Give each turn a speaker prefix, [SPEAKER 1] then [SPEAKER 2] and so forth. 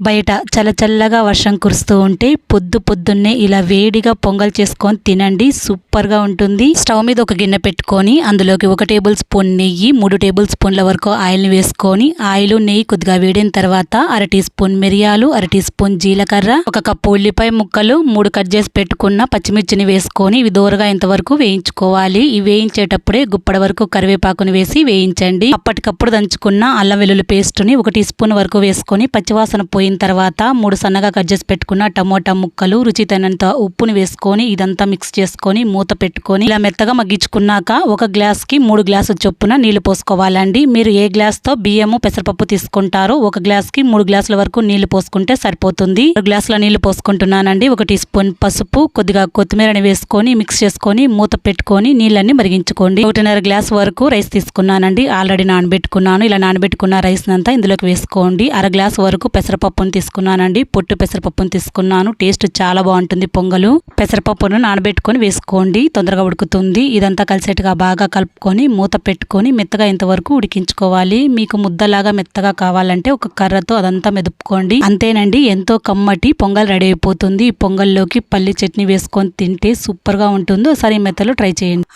[SPEAKER 1] బయట చల్లగా వర్షం కురుస్తూ ఉంటే పొద్దున్నే ఇలా వేడిగా పొంగల్ చేసుకొని తినండి, సూపర్ గా ఉంటుంది. స్టవ్ మీద ఒక గిన్నె పెట్టుకొని అందులోకి 1 టేబుల్ స్పూన్ నెయ్యి, 3 టేబుల్ స్పూన్ల వరకు ఆయిల్ ని వేసుకొని ఆయిల్ నెయ్యి కొద్దిగా వేడిన తర్వాత 1/2 టీ స్పూన్ మిరియాలు, 1/2 టీ స్పూన్ జీలకర్ర, 1 కప్పు ఉల్లిపాయ ముక్కలు, 3 కట్ చేసి పెట్టుకున్న పచ్చిమిర్చిని వేసుకొని ఇవి దూరగా ఇంతవరకు వేయించుకోవాలి. ఇవి వేయించేటప్పుడే గుప్పడ వరకు కరివేపాకుని వేసి వేయించండి. అప్పటికప్పుడు దంచుకున్న అల్లం వెల్లుల్లి పేస్ట్ ని 1 టీ స్పూన్ వరకు వేసుకొని పచ్చివాసన పోయిన తర్వాత 3 సన్నగా కట్ చేసి పెట్టుకున్న టమోటా ముక్కలు, రుచి తగినంత ఉప్పుని వేసుకొని ఇదంతా మిక్స్ చేసుకొని మూత పెట్టుకొని ఇలా మెత్తగా మగ్గించుకున్నాక 1 గ్లాస్ కి 3 గ్లాసుల చొప్పున నీళ్లు పోసుకోవాలండి. మీరు ఏ గ్లాస్ తో బియ్యము పెసరపప్పు తీసుకుంటారో 1 గ్లాస్ కి 3 గ్లాసుల వరకు నీళ్లు పోసుకుంటే సరిపోతుంది. 1 గ్లాసుల నీళ్లు పోసుకుంటున్నానండి. 1 టీ స్పూన్ పసుపు, కొద్దిగా కొత్తిమీరని వేసుకొని మిక్స్ చేసుకొని మూత పెట్టుకొని నీళ్ళన్ని మరిగించుకోండి. 1.5 గ్లాస్ వరకు రైస్ తీసుకున్నానండి. ఆల్రెడీ నానబెట్టుకున్నాను. ఇలా నానబెట్టుకున్న రైస్ అంతా ఇందులోకి వేసుకోండి. 1/2 గ్లాస్ వరకు పెసరపప్పును తీసుకున్నానండి. పొట్టు పెసరపప్పును తీసుకున్నాను. టేస్ట్ చాలా బాగుంటుంది పొంగలు. పెసరపప్పును నానబెట్టుకొని వేసుకోండి, తొందరగా ఉడుకుతుంది. ఇదంతా కలిసేట్టుగా బాగా కలుపుకొని మూత పెట్టుకొని మెత్తగా ఇంతవరకు ఉడికించుకోవాలి. మీకు ముద్దలాగా మెత్తగా కావాలంటే ఒక కర్రతో అదంతా మెదుపుకోండి. అంతేనండి, ఎంతో కమ్మటి పొంగల్ రెడీ అయిపోతుంది. ఈ పొంగల్లోకి పల్లి చట్నీ వేసుకొని తింటే సూపర్ గా ఉంటుంది. ఒకసారి ఈ మెత్తలో ట్రై చేయండి.